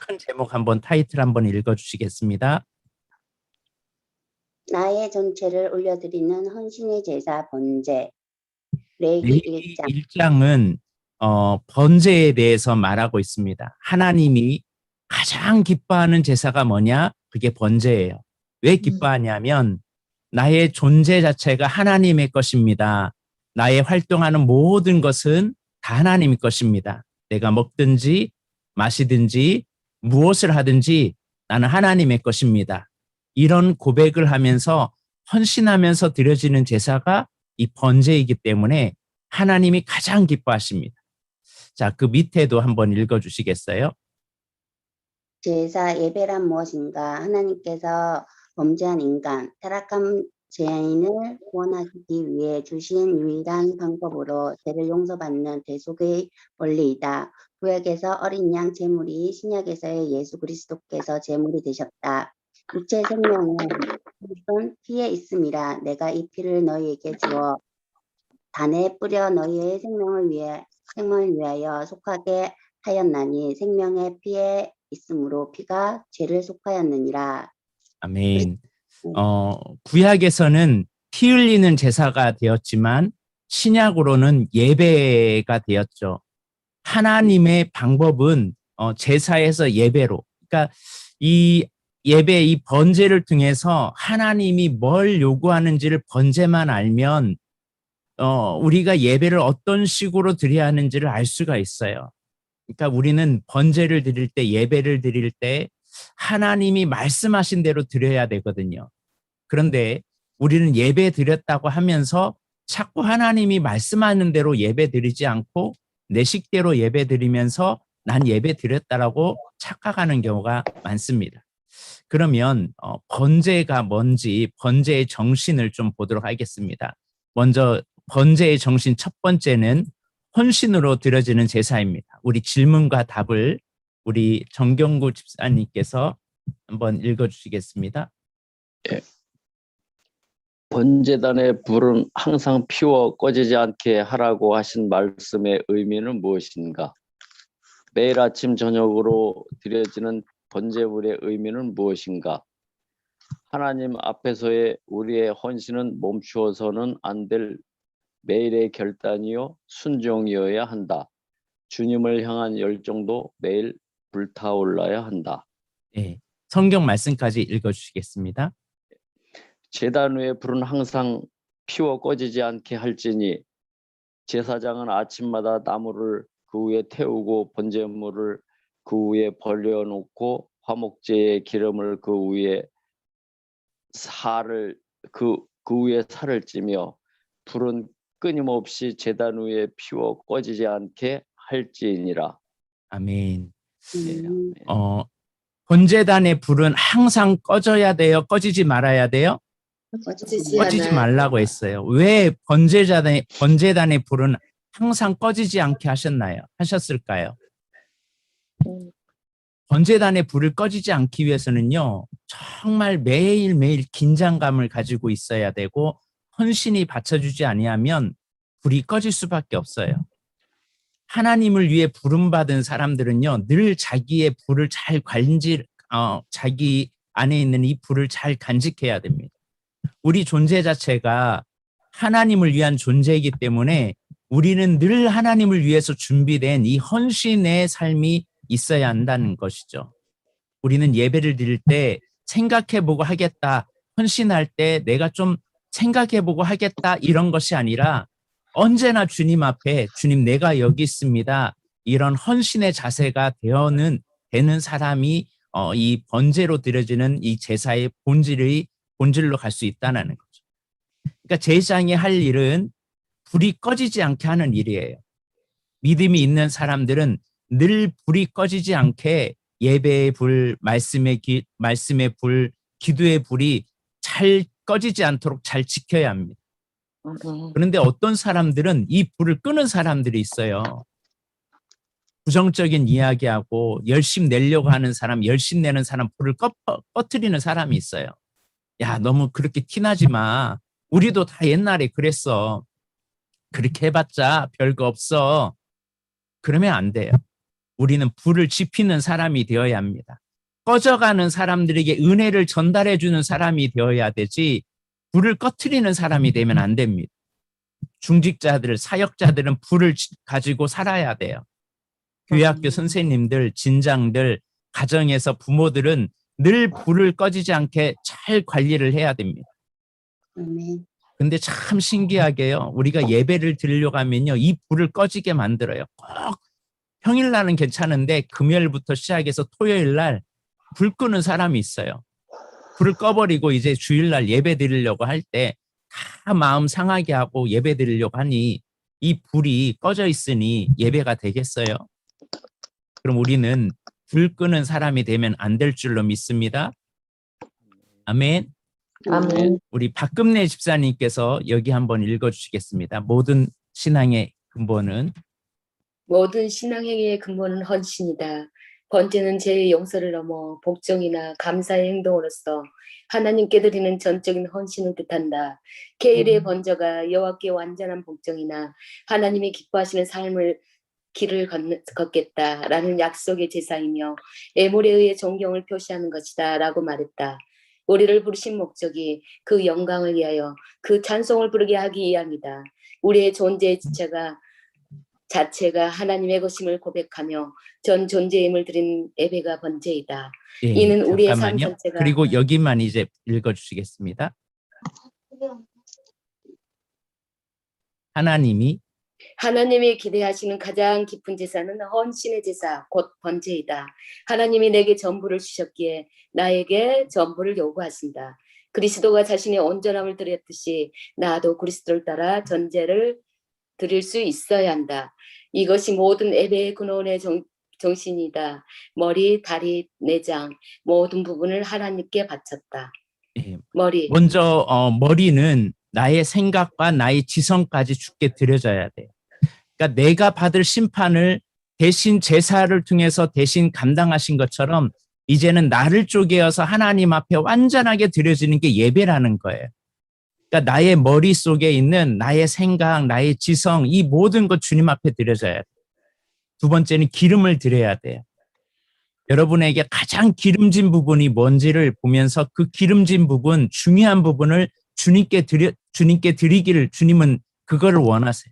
큰 제목 한번 타이틀 한번 읽어주시겠습니다. 나의 전체를 올려드리는 헌신의 제사 번제. 레위기 1장은 번제에 대해서 말하고 있습니다. 하나님이 가장 기뻐하는 제사가 뭐냐? 그게 번제예요. 왜 기뻐하냐면 나의 존재 자체가 하나님의 것입니다. 나의 활동하는 모든 것은 다 하나님의 것입니다. 내가 먹든지 마시든지 무엇을 하든지 나는 하나님의 것입니다. 이런 고백을 하면서 헌신하면서 드려지는 제사가 이 번제이기 때문에 하나님이 가장 기뻐하십니다. 자, 그 밑에도 한번 읽어주시겠어요? 제사 예배란 무엇인가? 하나님께서 범죄한 인간, 타락한 죄인을 구원하시기 위해 주신 유일한 방법으로 죄를 용서받는 대속의 원리이다. 구약에서 어린 양 제물이 신약에서의 예수 그리스도께서 제물이 되셨다. 육체 생명은 피에 있음이라. 내가 이 피를 너희에게 주어 단에 뿌려 너희의 생명을 위하여 속하게 하였나니 생명의 피에 있으므로 피가 죄를 속하였느니라. 아멘. 구약에서는 피 흘리는 제사가 되었지만 신약으로는 예배가 되었죠. 하나님의 방법은 제사에서 예배로, 그러니까 이 예배, 이 번제를 통해서 하나님이 뭘 요구하는지를 번제만 알면 우리가 예배를 어떤 식으로 드려야 하는지를 알 수가 있어요. 그러니까 우리는 번제를 드릴 때, 예배를 드릴 때 하나님이 말씀하신 대로 드려야 되거든요. 그런데 우리는 예배 드렸다고 하면서 자꾸 하나님이 말씀하는 대로 예배 드리지 않고 내 식대로 예배 드리면서 난 예배 드렸다라고 착각하는 경우가 많습니다. 그러면 번제가 뭔지, 번제의 정신을 좀 보도록 하겠습니다. 먼저 번제의 정신 첫 번째는 헌신으로 드려지는 제사입니다. 우리 질문과 답을 우리 정경구 집사님께서 한번 읽어주시겠습니다. 예. 번제단의 불은 항상 피워 꺼지지 않게 하라고 하신 말씀의 의미는 무엇인가? 매일 아침 저녁으로 드려지는 번제물의 의미는 무엇인가? 하나님 앞에서의 우리의 헌신은 멈추어서는 안 될 매일의 결단이요 순종이어야 한다. 주님을 향한 열정도 매일 불타올라야 한다. 네, 성경 말씀까지 읽어주시겠습니다. 제단 위의 불은 항상 피워 꺼지지 않게 할지니 제사장은 아침마다 나무를 그 위에 태우고 번제물을 그 위에 벌려놓고 화목제의 기름을 그 위에 살을 찌며 불은 끊임없이 제단 위에 피워 꺼지지 않게 할지니라. 아멘. 예, 아멘. 번제단의 불은 항상 꺼져야 돼요? 꺼지지 말아야 돼요? 꺼지지 말라고 했어요. 왜 번제단의 불은 항상 꺼지지 않게 하셨을까요? 번제단의 불을 꺼지지 않기 위해서는요, 정말 매일매일 긴장감을 가지고 있어야 되고 헌신이 받쳐주지 아니하면 불이 꺼질 수밖에 없어요. 하나님을 위해 부름받은 사람들은요, 늘 자기의 불을 잘 자기 안에 있는 이 불을 잘 간직해야 됩니다. 우리 존재 자체가 하나님을 위한 존재이기 때문에 우리는 늘 하나님을 위해서 준비된 이 헌신의 삶이 있어야 한다는 것이죠. 우리는 예배를 드릴 때 생각해보고 하겠다, 헌신할 때 내가 좀 생각해보고 하겠다 이런 것이 아니라 언제나 주님 앞에 주님 내가 여기 있습니다. 이런 헌신의 자세가 되는 사람이 이 번제로 드려지는 이 제사의 본질로 갈 수 있다는 거죠. 그러니까 제사장이 할 일은 불이 꺼지지 않게 하는 일이에요. 믿음이 있는 사람들은 늘 불이 꺼지지 않게 예배의 불, 말씀의 불, 기도의 불이 잘 꺼지지 않도록 잘 지켜야 합니다. 그런데 어떤 사람들은 이 불을 끄는 사람들이 있어요. 부정적인 이야기하고 열심 내려고 하는 사람, 열심 내는 사람, 불을 꺼트리는 사람이 있어요. 야, 너무 그렇게 티나지 마. 우리도 다 옛날에 그랬어. 그렇게 해봤자 별거 없어. 그러면 안 돼요. 우리는 불을 지피는 사람이 되어야 합니다. 꺼져가는 사람들에게 은혜를 전달해주는 사람이 되어야 되지 불을 꺼트리는 사람이 되면 안 됩니다. 중직자들, 사역자들은 불을 가지고 살아야 돼요. 교회학교 선생님들, 진장들, 가정에서 부모들은 늘 불을 꺼지지 않게 잘 관리를 해야 됩니다. 아멘. 근데 참 신기하게요. 우리가 예배를 드리려고 하면요. 이 불을 꺼지게 만들어요. 꼭 평일날은 괜찮은데 금요일부터 시작해서 토요일날 불 끄는 사람이 있어요. 불을 꺼버리고 이제 주일날 예배 드리려고 할 때 다 마음 상하게 하고 예배 드리려고 하니 이 불이 꺼져 있으니 예배가 되겠어요? 그럼 우리는 불 끄는 사람이 되면 안 될 줄로 믿습니다. 아멘. 아멘. 우리 박금래 집사님께서 여기 한번 읽어주시겠습니다. 모든 신앙의 근본은 모든 신앙행위의 근본은 헌신이다. 번제는 죄의 용서를 넘어 복종이나 감사의 행동으로서 하나님께 드리는 전적인 헌신을 뜻한다. 계일의 번제가 여호와께 완전한 복종이나 하나님이 기뻐하시는 삶을 길을 걷겠다라는 약속의 제사이며 애물에 의해 존경을 표시하는 것이다 라고 말했다. 우리를 부르신 목적이 그 영광을 위하여 그 찬송을 부르게 하기 위함이다. 우리의 존재의 자체가 하나님의 것임을 고백하며 전 존재임을 드린 예배가 번제이다. 예, 이는 우리의 삶 잠깐만요. 전체가 그리고 여기만 이제 읽어주시겠습니다. 하나님이 기대하시는 가장 깊은 제사는 헌신의 제사, 곧 번제이다. 하나님이 내게 전부를 주셨기에 나에게 전부를 요구하신다. 그리스도가 자신의 온전함을 드렸듯이 나도 그리스도를 따라 전제를 드릴 수 있어야 한다. 이것이 모든 예배의 근원의 정신이다. 머리, 다리, 내장 모든 부분을 하나님께 바쳤다. 예, 머리. 먼저 머리는 나의 생각과 나의 지성까지 주께 드려져야 돼요. 그러니까 내가 받을 심판을 대신 제사를 통해서 대신 감당하신 것처럼 이제는 나를 쪼개어서 하나님 앞에 완전하게 드려지는 게 예배라는 거예요. 그러니까 나의 머릿속에 있는 나의 생각, 나의 지성, 이 모든 것 주님 앞에 드려져야 돼요. 두 번째는 기름을 드려야 돼요. 여러분에게 가장 기름진 부분이 뭔지를 보면서 그 기름진 부분, 중요한 부분을 주님께 드리기를 주님은 그거를 원하세요.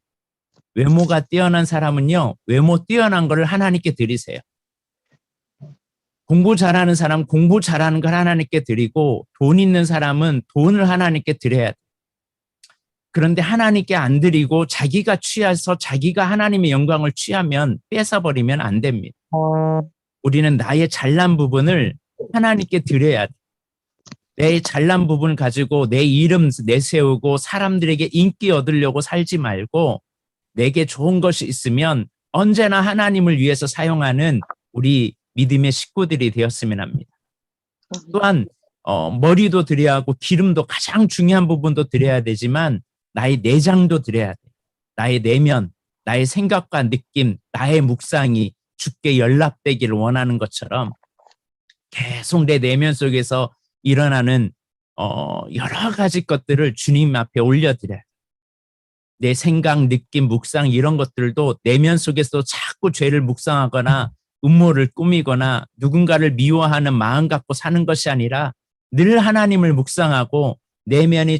외모가 뛰어난 사람은요, 외모 뛰어난 거를 하나님께 드리세요. 공부 잘하는 사람은 공부 잘하는 걸 하나님께 드리고 돈 있는 사람은 돈을 하나님께 드려야 돼요. 그런데 하나님께 안 드리고 자기가 취해서 자기가 하나님의 영광을 취하면 뺏어버리면 안 됩니다. 우리는 나의 잘난 부분을 하나님께 드려야 돼. 내 잘난 부분을 가지고 내 이름 내세우고 사람들에게 인기 얻으려고 살지 말고 내게 좋은 것이 있으면 언제나 하나님을 위해서 사용하는 우리 믿음의 식구들이 되었으면 합니다. 또한 머리도 드려야 하고 기름도 가장 중요한 부분도 드려야 되지만 나의 내장도 드려야 돼. 나의 내면, 나의 생각과 느낌, 나의 묵상이 주께 연락되기를 원하는 것처럼 계속 내 내면 속에서 일어나는 여러 가지 것들을 주님 앞에 올려드려요. 내 생각, 느낌, 묵상 이런 것들도 내면 속에서 자꾸 죄를 묵상하거나 음모를 꾸미거나 누군가를 미워하는 마음 갖고 사는 것이 아니라 늘 하나님을 묵상하고 내면이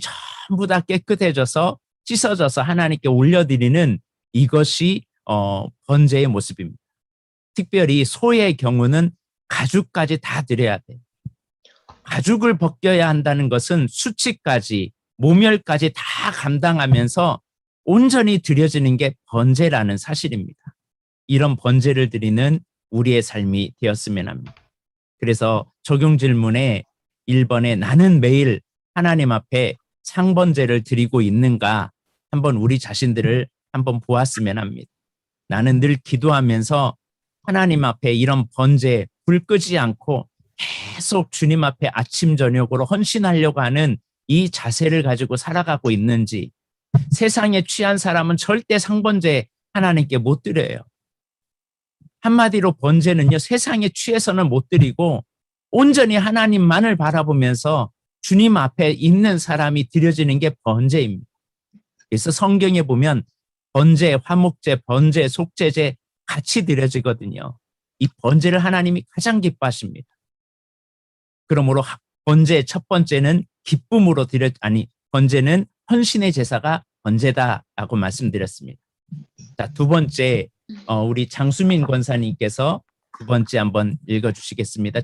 전부 다 깨끗해져서 씻어져서 하나님께 올려드리는 이것이 번제의 모습입니다. 특별히 소의 경우는 가죽까지 다 드려야 돼요. 가죽을 벗겨야 한다는 것은 수치까지 모멸까지 다 감당하면서 온전히 드려지는 게 번제라는 사실입니다. 이런 번제를 드리는 우리의 삶이 되었으면 합니다. 그래서 적용 질문에 1번에 나는 매일 하나님 앞에 상번제를 드리고 있는가 한번 우리 자신들을 한번 보았으면 합니다. 나는 늘 기도하면서 하나님 앞에 이런 번제 불 끄지 않고 계속 주님 앞에 아침 저녁으로 헌신하려고 하는 이 자세를 가지고 살아가고 있는지. 세상에 취한 사람은 절대 상번제 하나님께 못 드려요. 한마디로 번제는요, 세상에 취해서는 못 드리고 온전히 하나님만을 바라보면서 주님 앞에 있는 사람이 드려지는 게 번제입니다. 그래서 성경에 보면 번제, 화목제, 번제, 속죄제 같이 드려지거든요. 이 번제를 하나님이 가장 기뻐하십니다. 그러므로 번제 첫 번째는 기쁨으로 번제는 헌신의 제사가 번제다라고 말씀드렸습니다. 자, 두 번째 우리 장수민 권사님께서 두 번째 한번 읽어주시겠습니다.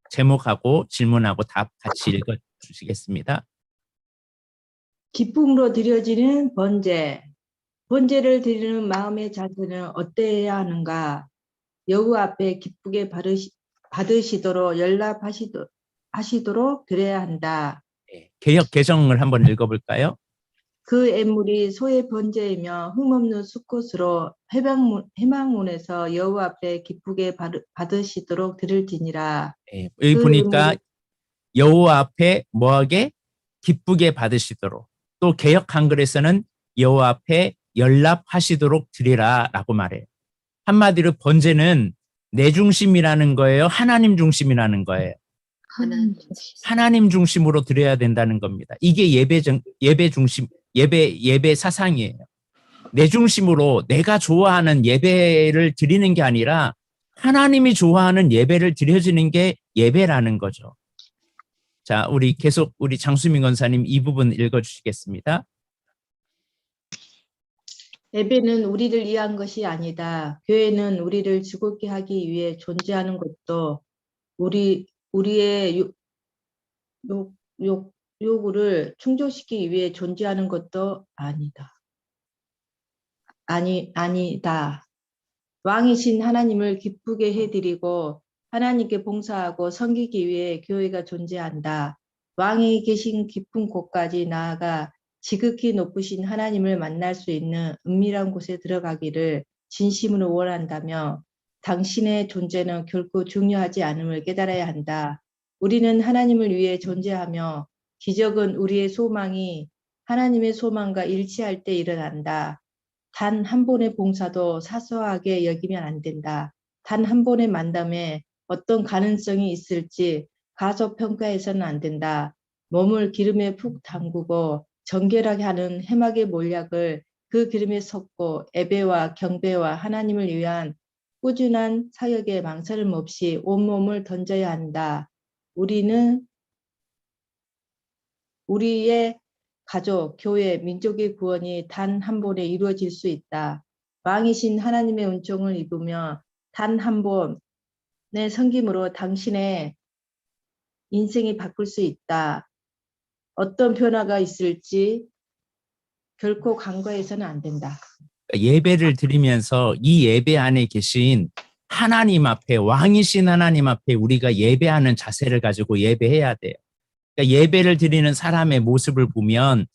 제목하고 질문하고 답 같이 읽어주시겠습니다. 기쁨으로 드려지는 번제. 번제를 드리는 마음의 자세는 어때야 하는가? 여호와 앞에 기쁘게 받으시도록 연락하시도록 드려야 한다. 개역 개정을 한번 읽어볼까요? 그 애물이 소의 번제이며 흠없는 수꽃으로 해방문에서 여호와 앞에 기쁘게 받으시도록 드릴지니라. 여기 그 보니까 여호와 앞에 뭐하게 기쁘게 받으시도록, 또 개역 한글에서는 여호와 앞에 연락하시도록 드리라라고 말해요. 한마디로 번제는 내 중심이라는 거예요, 하나님 중심이라는 거예요. 하나님 중심으로 드려야 된다는 겁니다. 이게 예배 중심, 예배 사상이에요. 내 중심으로 내가 좋아하는 예배를 드리는 게 아니라 하나님이 좋아하는 예배를 드려지는 게 예배라는 거죠. 자, 우리 계속 우리 장수민 권사님 이 부분 읽어주시겠습니다. 예배는 우리를 위한 것이 아니다. 교회는 우리를 즐겁게 하기 위해 존재하는 것도 우리의 요구를 충족시키기 위해 존재하는 것도 아니다. 아니다. 왕이신 하나님을 기쁘게 해드리고 하나님께 봉사하고 섬기기 위해 교회가 존재한다. 왕이 계신 깊은 곳까지 나아가 지극히 높으신 하나님을 만날 수 있는 은밀한 곳에 들어가기를 진심으로 원한다며 당신의 존재는 결코 중요하지 않음을 깨달아야 한다. 우리는 하나님을 위해 존재하며 기적은 우리의 소망이 하나님의 소망과 일치할 때 일어난다. 단 한 번의 봉사도 사소하게 여기면 안 된다. 단 한 번의 만남에 어떤 가능성이 있을지 가소평가해서는 안 된다. 몸을 기름에 푹 담그고 정결하게 하는 해막의 몰약을 그 기름에 섞고 예배와 경배와 하나님을 위한 꾸준한 사역에 망설임 없이 온몸을 던져야 한다. 우리는 우리의 가족, 교회, 민족의 구원이 단 한 번에 이루어질 수 있다. 왕이신 하나님의 은총을 입으며 단 한 번의 섬김으로 당신의 인생이 바꿀 수 있다. 어떤 변화가 있을지 결코 간과해서는 안 된다. 예배를 드리면서 이 예배 안에 계신 하나님 앞에, 왕이신 하나님 앞에 우리가 예배하는 자세를 가지고 예배해야 돼요. 그러니까 예배를 드리는 사람의 모습을 보면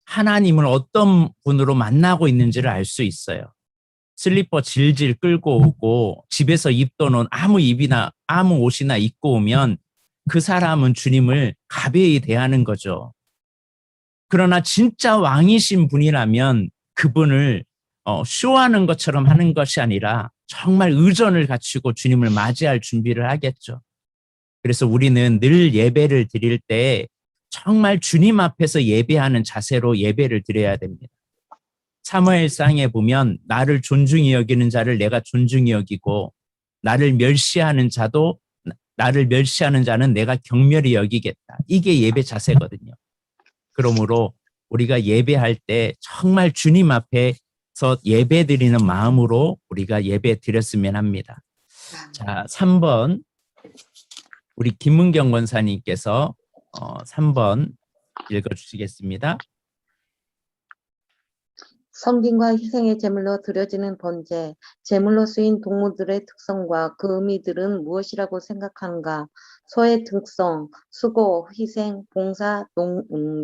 하나님을 어떤 분으로 만나고 있는지를 알 수 있어요. 슬리퍼 질질 끌고 오고 집에서 입던 옷 아무 옷이나 입고 오면 그 사람은 주님을 가벼이 대하는 거죠. 그러나 진짜 왕이신 분이라면 그분을 쇼하는 것처럼 하는 것이 아니라 정말 의전을 갖추고 주님을 맞이할 준비를 하겠죠. 그래서 우리는 늘 예배를 드릴 때 정말 주님 앞에서 예배하는 자세로 예배를 드려야 됩니다. 사무엘상에 보면 나를 존중히 여기는 자를 내가 존중히 여기고 나를 멸시하는 자는 내가 경멸히 여기겠다. 이게 예배 자세거든요. 그러므로 우리가 예배할 때 정말 주님 앞에서 예배 드리는 마음으로 우리가 예배 드렸으면 합니다. 자, 3번 우리 김문경 권사님께서 3번 읽어주시겠습니다. 섬김과 희생의 제물로 드려지는 번제, 제물로 쓰인 동물들의 특성과 그 의미들은 무엇이라고 생각하는가? 소의 특성, 수고, 희생, 봉사,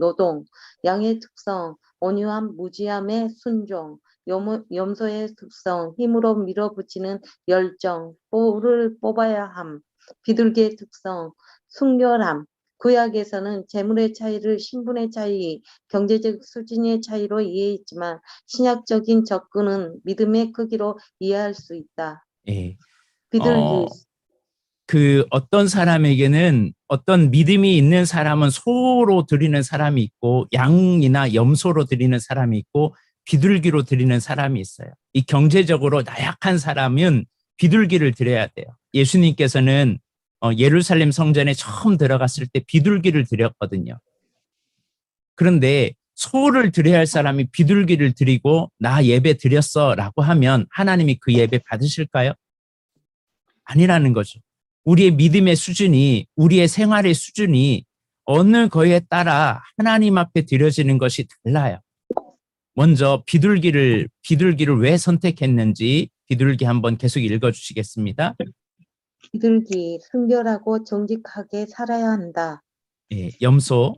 노동, 양의 특성, 온유함, 무지함의 순종, 염소의 특성, 힘으로 밀어붙이는 열정, 뿔을 뽑아야 함, 비둘기의 특성, 순결함. 구약에서는 재물의 차이를 신분의 차이, 경제적 수준의 차이로 이해했지만 신약적인 접근은 믿음의 크기로 이해할 수 있다. 예. 비둘기. 그 어떤 사람에게는 어떤 믿음이 있는 사람은 소로 드리는 사람이 있고 양이나 염소로 드리는 사람이 있고 비둘기로 드리는 사람이 있어요. 이 경제적으로 나약한 사람은 비둘기를 드려야 돼요. 예수님께서는 예루살렘 성전에 처음 들어갔을 때 비둘기를 드렸거든요. 그런데 소를 드려야 할 사람이 비둘기를 드리고 나 예배 드렸어라고 하면 하나님이 그 예배 받으실까요? 아니라는 거죠. 우리의 믿음의 수준이, 우리의 생활의 수준이 어느 거에 따라 하나님 앞에 드려지는 것이 달라요. 먼저 비둘기를 왜 선택했는지 비둘기 한번 계속 읽어주시겠습니다. 비둘기, 순결하고 정직하게 살아야 한다. 예, 염소,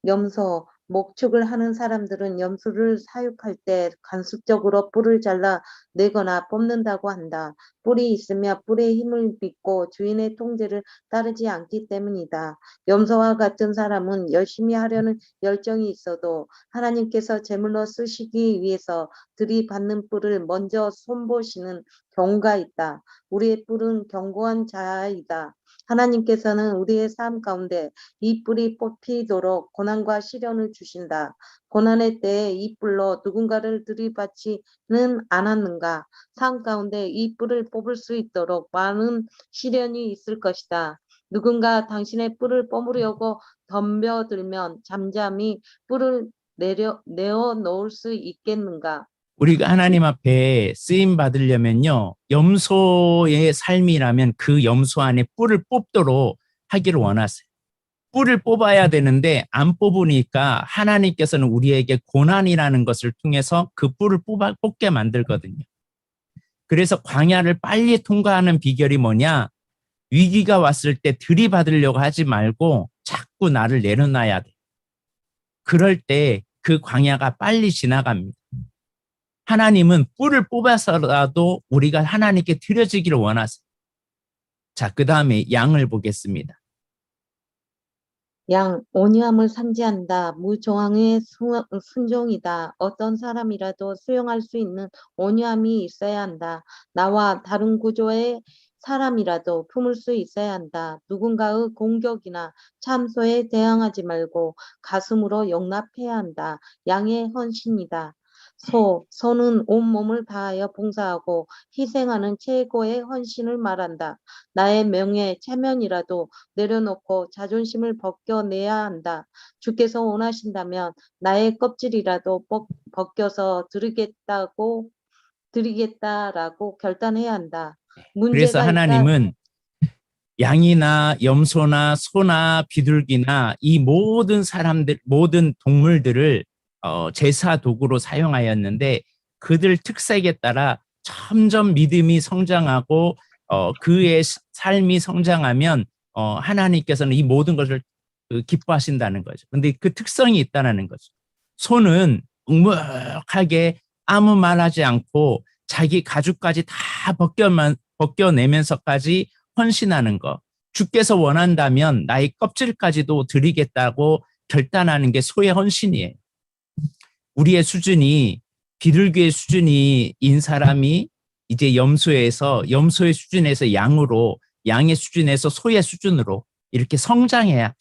염소, 목축을 하는 사람들은 염소를 사육할 때 간섭적으로 뿔을 잘라 내거나 뽑는다고 한다. 뿔이 있으며 뿔의 힘을 믿고 주인의 통제를 따르지 않기 때문이다. 염소와 같은 사람은 열심히 하려는 열정이 있어도 하나님께서 제물로 쓰시기 위해서 들이받는 뿔을 먼저 손보시는 경우가 있다. 우리의 뿔은 견고한 자이다. 하나님께서는 우리의 삶 가운데 이 뿔이 뽑히도록 고난과 시련을 주신다. 고난의 때에 이 뿔로 누군가를 들이받지는 않았는가? 삶 가운데 이 뿔을 뽑을 수 있도록 많은 시련이 있을 것이다. 누군가 당신의 뿔을 뽑으려고 덤벼들면 잠잠히 뿔을 내어 놓을 수 있겠는가? 우리가 하나님 앞에 쓰임 받으려면요, 염소의 삶이라면 그 염소 안에 뿔을 뽑도록 하기를 원하세요. 뿔을 뽑아야 되는데 안 뽑으니까 하나님께서는 우리에게 고난이라는 것을 통해서 그 뿔을 뽑게 만들거든요. 그래서 광야를 빨리 통과하는 비결이 뭐냐? 위기가 왔을 때 들이받으려고 하지 말고 자꾸 나를 내려놔야 돼. 그럴 때 그 광야가 빨리 지나갑니다. 하나님은 뿔을 뽑아서라도 우리가 하나님께 드려지기를 원하세요. 자, 그 다음에 양을 보겠습니다. 양, 온유함을 상징한다. 무조항의 순종이다. 어떤 사람이라도 수용할 수 있는 온유함이 있어야 한다. 나와 다른 구조의 사람이라도 품을 수 있어야 한다. 누군가의 공격이나 참소에 대항하지 말고 가슴으로 용납해야 한다. 양의 헌신이다. 소는 온몸을 다하여 봉사하고 희생하는 최고의 헌신을 말한다. 나의 명예, 체면이라도 내려놓고 자존심을 벗겨내야 한다. 주께서 원하신다면 나의 껍질이라도 벗겨서 드리겠다라고 결단해야 한다. 그래서 하나님은 양이나 염소나 소나 비둘기나 이 모든 사람들, 모든 동물들을 제사 도구로 사용하였는데 그들 특색에 따라 점점 믿음이 성장하고 그의 삶이 성장하면 하나님께서는 이 모든 것을 기뻐하신다는 거죠. 근데 그 특성이 있다는 거죠. 소는 묵묵하게 아무 말하지 않고 자기 가죽까지 다 벗겨내면서까지 헌신하는 거. 주께서 원한다면 나의 껍질까지도 드리겠다고 결단하는 게 소의 헌신이에요. 우리의 수준이 비둘기의 수준인 사람이 이제 염소의 수준에서 양으로, 양의 수준에서 소의 수준으로 이렇게 성장해야.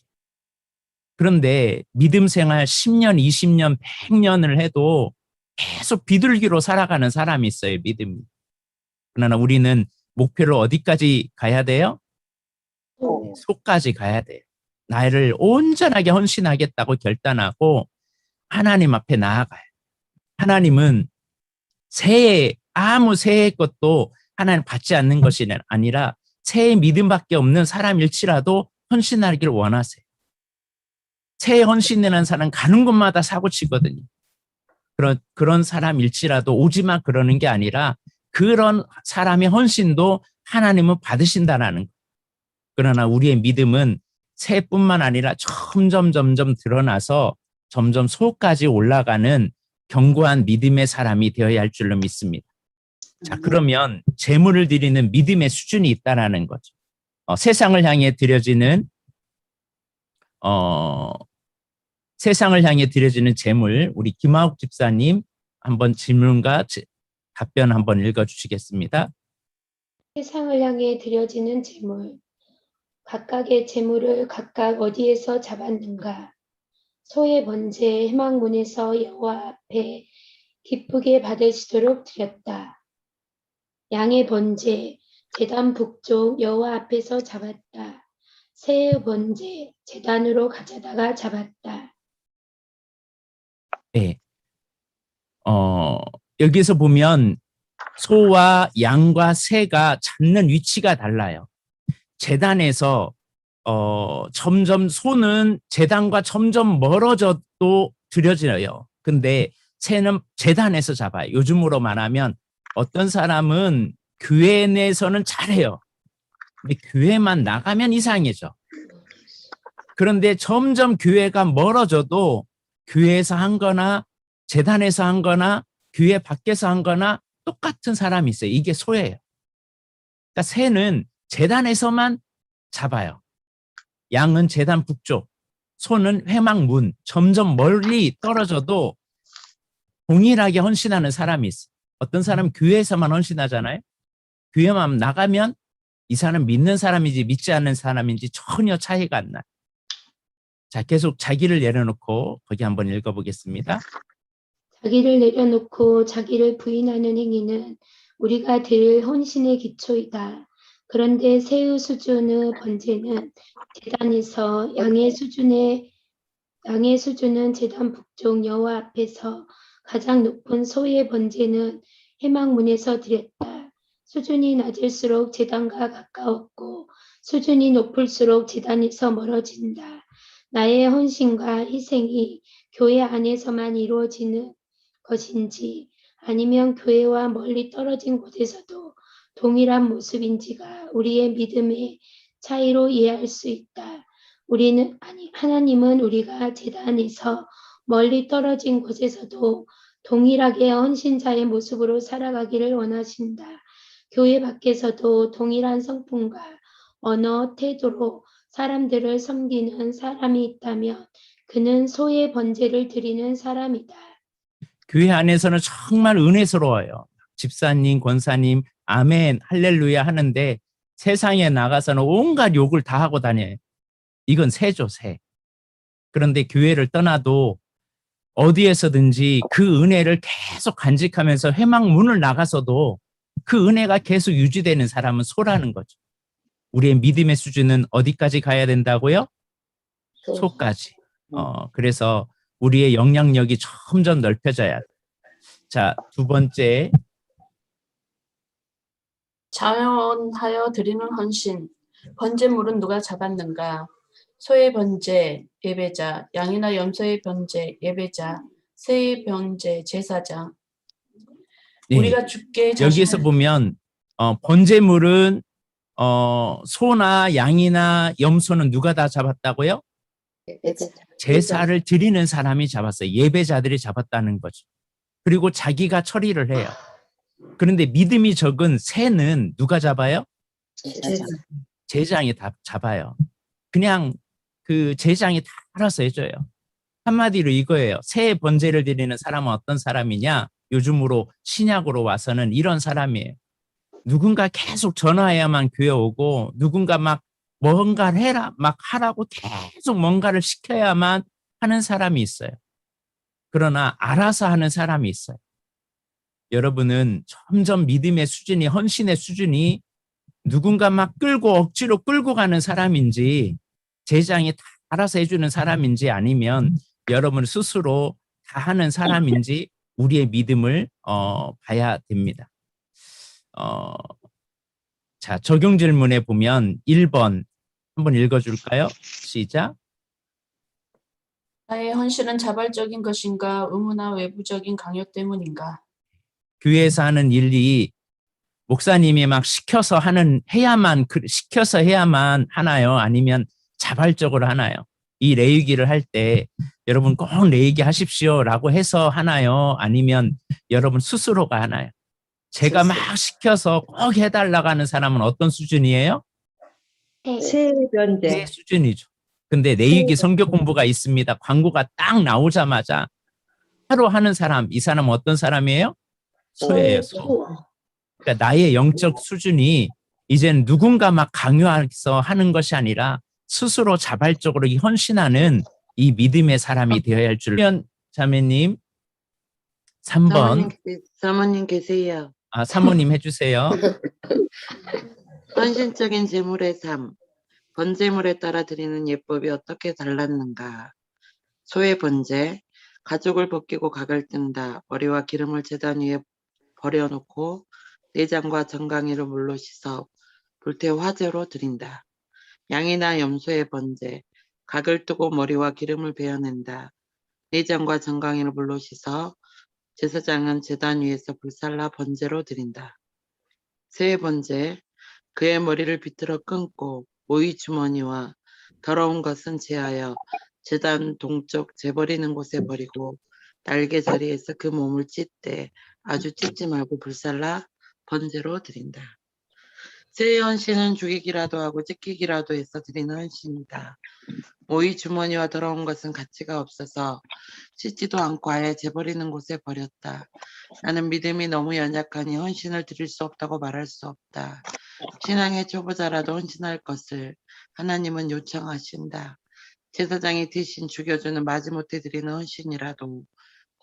그런데 믿음 생활 10년, 20년, 100년을 해도 계속 비둘기로 살아가는 사람이 있어요, 믿음이. 그러나 우리는 목표를 어디까지 가야 돼요? 소까지 가야 돼요. 나를 온전하게 헌신하겠다고 결단하고 하나님 앞에 나아가요. 하나님은 아무 새해 것도 하나님 받지 않는 것이 아니라 새해 믿음밖에 없는 사람일지라도 헌신하기를 원하세요. 새해 헌신이라는 사람 가는 곳마다 사고 치거든요. 그런 사람일지라도 오지마 그러는 게 아니라 그런 사람의 헌신도 하나님은 받으신다라는 거예요. 그러나 우리의 믿음은 새뿐만 아니라 점점 드러나서 점점 소까지 올라가는 견고한 믿음의 사람이 되어야 할 줄로 믿습니다. 자, 그러면 제물을 드리는 믿음의 수준이 있다라는 거죠. 세상을 향해 드려지는 제물, 우리 김하옥 집사님 한번 질문과 답변 한번 읽어주시겠습니다. 세상을 향해 드려지는 제물, 각각의 제물을 각각 어디에서 잡았는가? 소의 번제 회막문에서 여호와 앞에 기쁘게 받으시도록 드렸다. 양의 번제 제단 북쪽 여호와 앞에서 잡았다. 새의 번제 제단으로 가져다가 잡았다. 네. 여기서 보면 소와 양과 새가 잡는 위치가 달라요. 제단에서 점점 소는 제단과 점점 멀어져도 드려져요. 근데 새는 제단에서 잡아요. 요즘으로 말하면 어떤 사람은 교회 내에서는 잘해요. 근데 교회만 나가면 이상해져. 그런데 점점 교회가 멀어져도 교회에서 한 거나 제단에서 한 거나 교회 밖에서 한 거나 똑같은 사람이 있어요. 이게 소예요. 그러니까 새는 제단에서만 잡아요. 양은 제단 북쪽, 소는 회막문, 점점 멀리 떨어져도 동일하게 헌신하는 사람이 있어요. 어떤 사람은 교회에서만 헌신하잖아요. 교회만 나가면 이 사람 믿는 사람인지 믿지 않는 사람인지 전혀 차이가 안 나요. 자, 계속 자기를 내려놓고 거기 한번 읽어보겠습니다. 자기를 내려놓고 자기를 부인하는 행위는 우리가 드릴 헌신의 기초이다. 그런데 새의 수준의 번제는 제단에서 양의 수준은 제단 북쪽 여호와 앞에서 가장 높은 소의 번제는 회막문에서 드렸다. 수준이 낮을수록 제단과 가까웠고 수준이 높을수록 제단에서 멀어진다. 나의 헌신과 희생이 교회 안에서만 이루어지는 것인지 아니면 교회와 멀리 떨어진 곳에서도 동일한 모습인지가 우리의 믿음의 차이로 이해할 수 있다. 하나님은 우리가 제단에서 멀리 떨어진 곳에서도 동일하게 헌신자의 모습으로 살아가기를 원하신다. 교회 밖에서도 동일한 성품과 언어, 태도로 사람들을 섬기는 사람이 있다면 그는 소의 번제를 드리는 사람이다. 교회 안에서는 정말 은혜스러워요. 집사님, 권사님, 아멘, 할렐루야 하는데 세상에 나가서는 온갖 욕을 다 하고 다녀요. 이건 새죠, 새. 그런데 교회를 떠나도 어디에서든지 그 은혜를 계속 간직하면서 회막 문을 나가서도 그 은혜가 계속 유지되는 사람은 소라는 거죠. 우리의 믿음의 수준은 어디까지 가야 된다고요? 소까지. 그래서 우리의 영향력이 점점 넓혀져야 돼. 자, 두 번째. 자원하여 드리는 헌신. 번제물은 누가 잡았는가? 소의 번제, 예배자, 양이나 염소의 번제, 예배자, 새의 번제, 제사장. 네. 우리가 주께 여기에서 보면 번제물은 소나 양이나 염소는 누가 다 잡았다고요? 제사를 드리는 사람이 잡았어요. 예배자들이 잡았다는 거죠. 그리고 자기가 처리를 해요. 그런데 믿음이 적은 새는 누가 잡아요? 제장이 다 잡아요. 그냥 그 제장이 다 알아서 해줘요. 한마디로 이거예요. 새의 번제를 드리는 사람은 어떤 사람이냐? 요즘으로 신약으로 와서는 이런 사람이에요. 누군가 계속 전화해야만 교회 오고 누군가 막 뭔가를 해라, 막 하라고 계속 뭔가를 시켜야만 하는 사람이 있어요. 그러나 알아서 하는 사람이 있어요. 여러분은 점점 믿음의 수준이, 헌신의 수준이 누군가 막 끌고 억지로 끌고 가는 사람인지 제장이 다 알아서 해주는 사람인지 아니면 여러분 스스로 다 하는 사람인지 우리의 믿음을 봐야 됩니다. 자, 적용 질문에 보면 1번 한번 읽어줄까요? 시작. 나의 헌신은 자발적인 것인가? 의무나 외부적인 강요 때문인가? 교회에서 하는 일이 목사님이 막 시켜서 해야만 하나요? 아니면 자발적으로 하나요? 이 레위기를 할 때 여러분 꼭 레위기 하십시오라고 해서 하나요? 아니면 여러분 스스로가 하나요? 제가 막 시켜서 꼭 해달라고 하는 사람은 어떤 수준이에요? 새 번제. 새 수준이죠. 근데 레위기 성경 공부가 있습니다. 광고가 딱 나오자마자 하루 하는 사람, 이 사람은 어떤 사람이에요? 소예요, 소. 그러니까 나의 영적 수준이 이제는 누군가 막 강요해서 하는 것이 아니라 스스로 자발적으로 헌신하는 이 믿음의 사람이 되어야 할 줄. 자매님 3번. 사모님 계세요. 사모님 해주세요. 헌신적인 제물의 삶, 번제물에 따라 드리는 예법이 어떻게 달랐는가? 소의 번제, 가죽을 벗기고 각을 뜬다. 머리와 기름을 제단 위에 버려놓고 내장과 정강이를 물로 씻어 불태워 화제로 드린다. 양이나 염소의 번제, 각을 뜨고 머리와 기름을 베어낸다. 내장과 정강이를 물로 씻어 제사장은 제단 위에서 불살라 번제로 드린다. 새의 번제, 그의 머리를 비틀어 끊고 모이 주머니와 더러운 것은 제하여 제단 동쪽 재버리는 곳에 버리고 날개 자리에서 그 몸을 찢되 아주 찢지 말고 불살라 번제로 드린다. 새의 헌신은 죽이기라도 하고 찢기기라도 해서 드리는 헌신이다. 모이 주머니와 더러운 것은 가치가 없어서 찢지도 않고 아예 재버리는 곳에 버렸다. 나는 믿음이 너무 연약하니 헌신을 드릴 수 없다고 말할 수 없다. 신앙의 초보자라도 헌신할 것을 하나님은 요청하신다. 제사장이 대신 죽여주는 마지못해 드리는 헌신이라도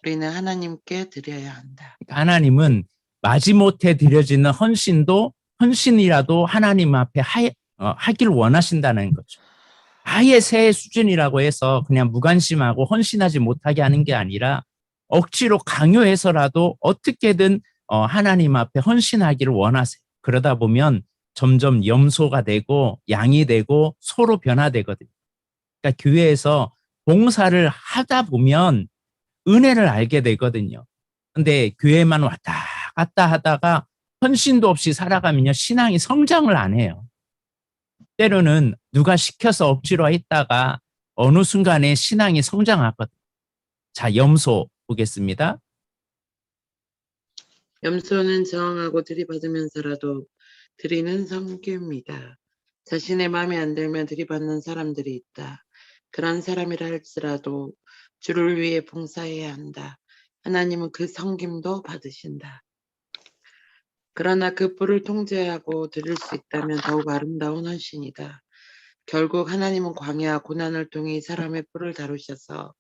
우리는 하나님께 드려야 한다. 하나님은 마지못해 드려지는 헌신이라도 하나님 앞에 하길 원하신다는 거죠. 아예 새 수준이라고 해서 그냥 무관심하고 헌신하지 못하게 하는 게 아니라 억지로 강요해서라도 어떻게든 하나님 앞에 헌신하기를 원하세요. 그러다 보면 점점 염소가 되고 양이 되고 소로 변화되거든요. 그러니까 교회에서 봉사를 하다 보면 은혜를 알게 되거든요. 근데 교회만 왔다 갔다 하다가 헌신도 없이 살아가면요, 신앙이 성장을 안 해요. 때로는 누가 시켜서 억지로 했다가 어느 순간에 신앙이 성장하거든요. 자, 염소 보겠습니다. 염소는 저항하고 들이받으면서라도 드리는 성규입니다. 자신의 마음에 안 들면 들이받는 사람들이 있다. 그런 사람이라 할지라도 주를 위해 봉사해야 한다. 하나님은 그 섬김도 받으신다. 그러나 그 뿔을 통제하고 드릴 수 있다면 더욱 아름다운 헌신이다. 결국 하나님은 광야 고난을 통해 이 사람의 뿔을 다루셔서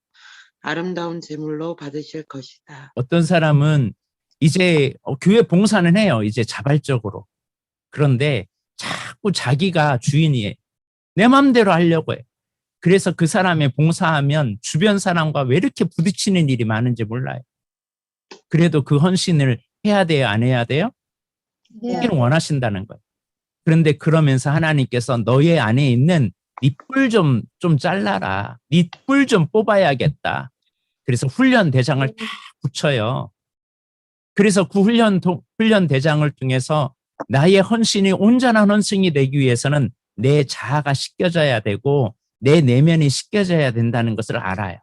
아름다운 제물로 받으실 것이다. 어떤 사람은 이제 교회 봉사는 해요. 이제 자발적으로. 그런데 자꾸 자기가 주인이에요. 내 마음대로 하려고 해. 그래서 그 사람의 봉사하면 주변 사람과 왜 이렇게 부딪히는 일이 많은지 몰라요. 그래도 그 헌신을 해야 돼요? 안 해야 돼요? 하기를 원하신다는 거예요. 그런데 그러면서 하나님께서 너의 안에 있는 네 뿔 좀 잘라라. 네 뿔 좀 뽑아야겠다. 그래서 훈련 대장을 다 붙여요. 그래서 그 훈련 대장을 통해서 나의 헌신이 온전한 헌신이 되기 위해서는 내 자아가 씻겨져야 되고 내 내면이 씻겨져야 된다는 것을 알아요.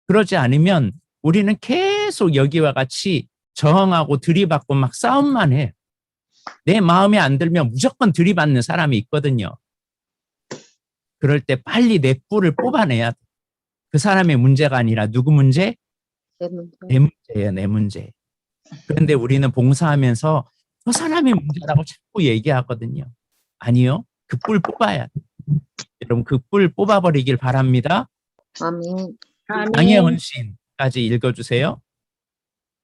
그러지 않으면 우리는 계속 여기와 같이 저항하고 들이받고 막 싸움만 해요. 내 마음에 안 들면 무조건 들이받는 사람이 있거든요. 그럴 때 빨리 내 뿔을 뽑아내야 돼. 그 사람의 문제가 아니라 누구 문제? 내 문제예요, 내 문제. 그런데 우리는 봉사하면서 그 사람의 문제라고 자꾸 얘기하거든요. 아니요, 그 뿔 뽑아야 돼. 여러분, 그 뿔 뽑아버리길 바랍니다. 아멘. 양의 헌신까지 읽어주세요.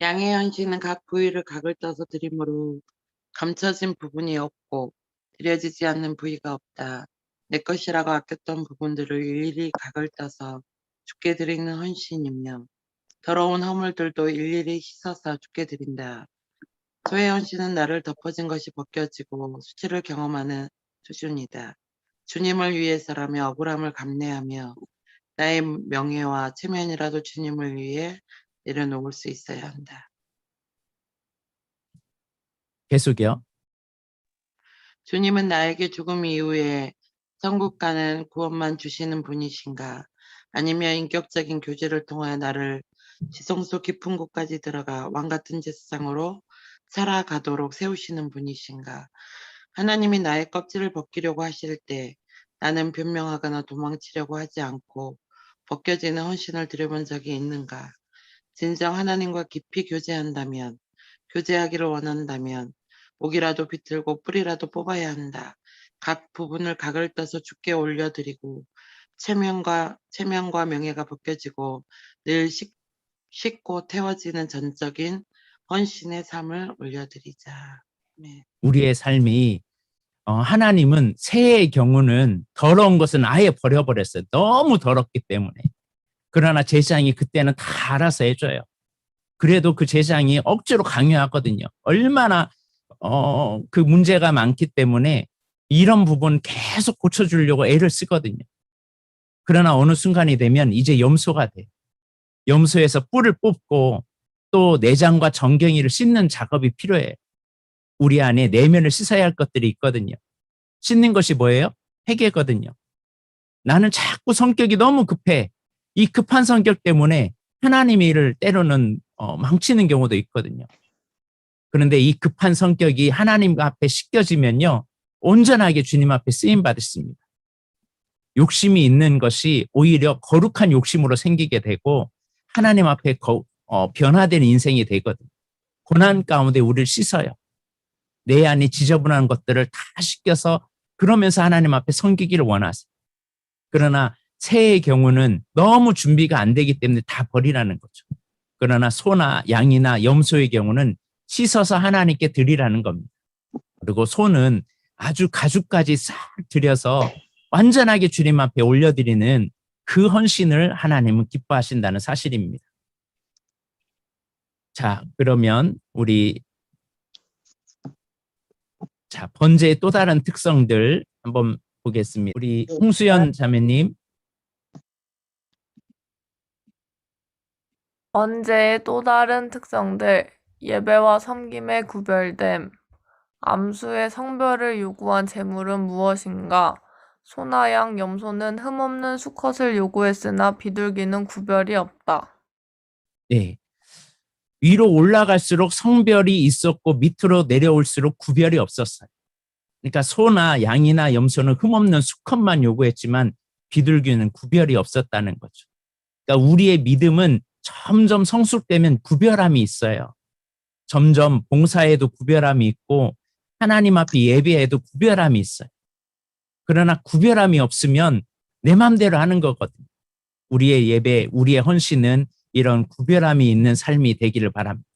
양의 헌신은 각 부위를 각을 떠서 드림으로 감춰진 부분이 없고 드려지지 않는 부위가 없다. 내 것이라고 아꼈던 부분들을 일일이 각을 떠서 주께 드리는 헌신이며 더러운 허물들도 일일이 씻어서 주께 드린다. 소의 헌신은 나를 덮어진 것이 벗겨지고 수치를 경험하는 수준이다. 주님을 위해서라며 억울함을 감내하며 나의 명예와 체면이라도 주님을 위해 내려놓을 수 있어야 한다. 계속이요. 주님은 나에게 죽음 이후에 천국 가는 구원만 주시는 분이신가? 아니면 인격적인 교제를 통하여 나를 지성소 깊은 곳까지 들어가 왕같은 제사장으로 살아가도록 세우시는 분이신가? 하나님이 나의 껍질을 벗기려고 하실 때 나는 변명하거나 도망치려고 하지 않고 벗겨지는 헌신을 드려본 적이 있는가? 진정 하나님과 깊이 교제한다면, 교제하기를 원한다면 목이라도 비틀고 뿌리라도 뽑아야 한다. 각 부분을 각을 떠서 주께 올려드리고 체면과 명예가 벗겨지고 늘 씻고 태워지는 전적인 헌신의 삶을 올려드리자. 네. 우리의 삶이 하나님은 새의 경우는 더러운 것은 아예 버려버렸어요. 너무 더럽기 때문에. 그러나 제사장이 그때는 다 알아서 해줘요. 그래도 그 제사장이 억지로 강요하거든요. 얼마나 그 문제가 많기 때문에 이런 부분 계속 고쳐주려고 애를 쓰거든요. 그러나 어느 순간이 되면 이제 염소가 돼요. 염소에서 뿔을 뽑고 또 내장과 정경이를 씻는 작업이 필요해요. 우리 안에 내면을 씻어야 할 것들이 있거든요. 씻는 것이 뭐예요? 회개거든요. 나는 자꾸 성격이 너무 급해. 이 급한 성격 때문에 하나님의 일을 때로는 망치는 경우도 있거든요. 그런데 이 급한 성격이 하나님 앞에 씻겨지면요, 온전하게 주님 앞에 쓰임 받습니다. 욕심이 있는 것이 오히려 거룩한 욕심으로 생기게 되고 하나님 앞에 변화된 인생이 되거든요. 고난 가운데 우리를 씻어요. 내 안에 지저분한 것들을 다 씻겨서 그러면서 하나님 앞에 섬기기를 원하세요. 그러나 새의 경우는 너무 준비가 안 되기 때문에 다 버리라는 거죠. 그러나 소나 양이나 염소의 경우는 씻어서 하나님께 드리라는 겁니다. 그리고 소는 아주 가죽까지 싹 들여서 완전하게 주님 앞에 올려드리는 그 헌신을 하나님은 기뻐하신다는 사실입니다. 자, 그러면 우리 번제의 또 다른 특성들 한번 보겠습니다. 우리 홍수연 자매님. 번제의 또 다른 특성들, 예배와 섬김의 구별됨, 암수의 성별을 요구한 제물은 무엇인가? 소나 양, 염소는 흠없는 수컷을 요구했으나 비둘기는 구별이 없다. 네. 위로 올라갈수록 성별이 있었고 밑으로 내려올수록 구별이 없었어요. 그러니까 소나 양이나 염소는 흠없는 수컷만 요구했지만 비둘기는 구별이 없었다는 거죠. 그러니까 우리의 믿음은 점점 성숙되면 구별함이 있어요. 점점 봉사에도 구별함이 있고 하나님 앞에 예배에도 구별함이 있어요. 그러나 구별함이 없으면 내 마음대로 하는 거거든요. 우리의 예배, 우리의 헌신은 이런 구별함이 있는 삶이 되기를 바랍니다.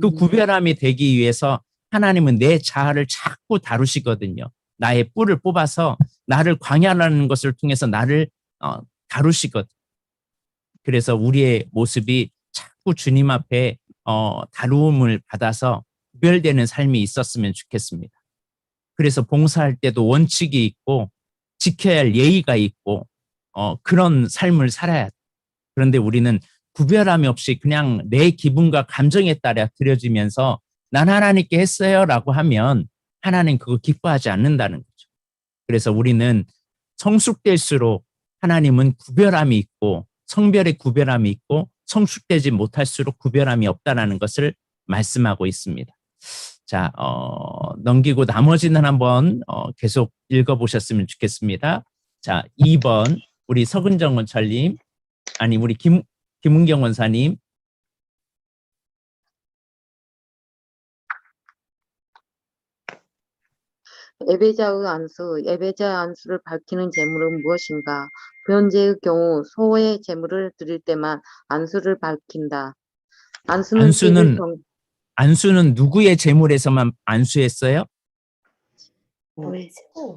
그 구별함이 되기 위해서 하나님은 내 자아를 자꾸 다루시거든요. 나의 뿔을 뽑아서 나를 광야라는 것을 통해서 나를 다루시거든요. 그래서 우리의 모습이 자꾸 주님 앞에 다루음을 받아서 구별되는 삶이 있었으면 좋겠습니다. 그래서 봉사할 때도 원칙이 있고 지켜야 할 예의가 있고 그런 삶을 살아야 돼요. 그런데 우리는 구별함이 없이 그냥 내 기분과 감정에 따라 드려지면서 난 하나님께 했어요 라고 하면 하나님 그거 기뻐하지 않는다는 거죠. 그래서 우리는 성숙될수록 하나님은 구별함이 있고 성별의 구별함이 있고 성숙되지 못할수록 구별함이 없다는 것을 말씀하고 있습니다. 자, 넘기고 나머지는 한번 계속 읽어보셨으면 좋겠습니다. 자, 2번 우리 서근정 원찰님, 아니 우리 김은경 원사님. 예배자의 안수, 예배자의 안수를 밝히는 제물은 무엇인가? 번제의 경우 소의 제물을 드릴 때만 안수를 밝힌다. 안수는 누구의 제물에서만 안수했어요?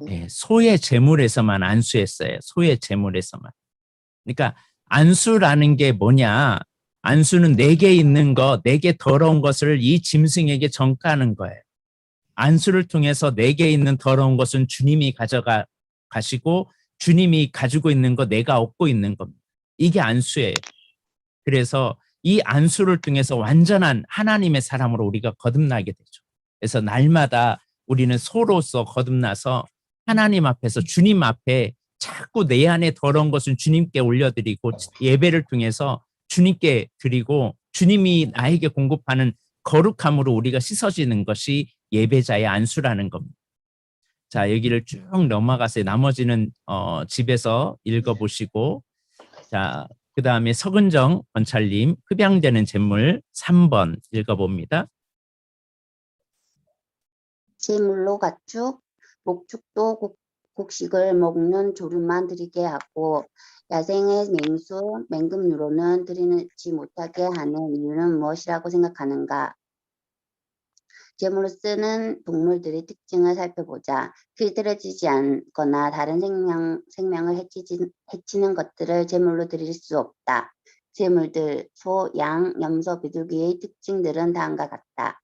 네, 소의 제물에서만 안수했어요. 소의 제물에서만. 그러니까 안수라는 게 뭐냐? 안수는 내게 있는 것, 내게 더러운 것을 이 짐승에게 전가하는 거예요. 안수를 통해서 내게 있는 더러운 것은 주님이 가시고 주님이 가지고 있는 거 내가 얻고 있는 겁니다. 이게 안수예요. 그래서 이 안수를 통해서 완전한 하나님의 사람으로 우리가 거듭나게 되죠. 그래서 날마다 우리는 소로서 거듭나서 하나님 앞에서 주님 앞에 자꾸 내 안에 더러운 것은 주님께 올려드리고 예배를 통해서 주님께 드리고 주님이 나에게 공급하는 거룩함으로 우리가 씻어지는 것이 예배자의 안수라는 겁니다. 자, 여기를 쭉 넘어가세요. 나머지는 집에서 읽어보시고, 자, 그 다음에 서근정 권찰님 흡양되는 제물 3번 읽어봅니다. 제물로 가축, 목축도 곡식을 먹는 조류만 드리게 하고 야생의 맹수, 맹금류로는 드리지 못하게 하는 이유는 무엇이라고 생각하는가? 제물로 쓰는 동물들의 특징을 살펴보자. 길들여지지 않거나 다른 생명을 해치는 것들을 제물로 드릴 수 없다. 제물들, 소, 양, 염소, 비둘기의 특징들은 다음과 같다.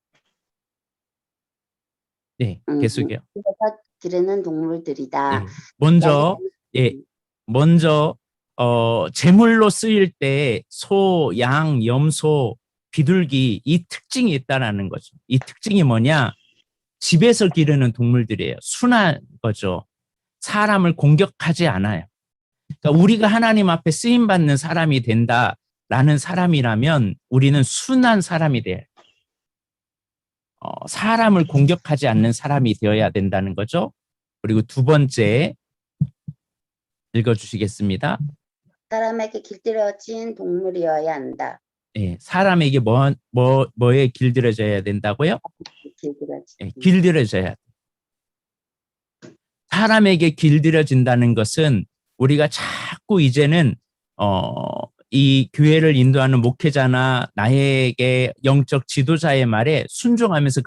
네, 계속해요. 그래서 기르는 동물들이다. 예, 먼저 제물로 쓰일 때 소, 양, 염소, 비둘기 이 특징이 있다라는 거죠. 이 특징이 뭐냐? 집에서 기르는 동물들이에요. 순한 거죠. 사람을 공격하지 않아요. 그러니까 우리가 하나님 앞에 쓰임 받는 사람이 된다라는 사람이라면 우리는 순한 사람이 돼요. 사람을 공격하지 않는 사람이 되어야 된다는 거죠. 그리고 두 번째 읽어주시겠습니다. 사람에게 길들여진 동물이어야 한다. 예, 사람에게 뭐에 길들여져야 된다고요? 예, 길들여져야 돼. 사람에게 길들여진다는 것은 우리가 자꾸 이제는 이 교회를 인도하는 목회자나 나에게 영적 지도자의 말에 순종하면서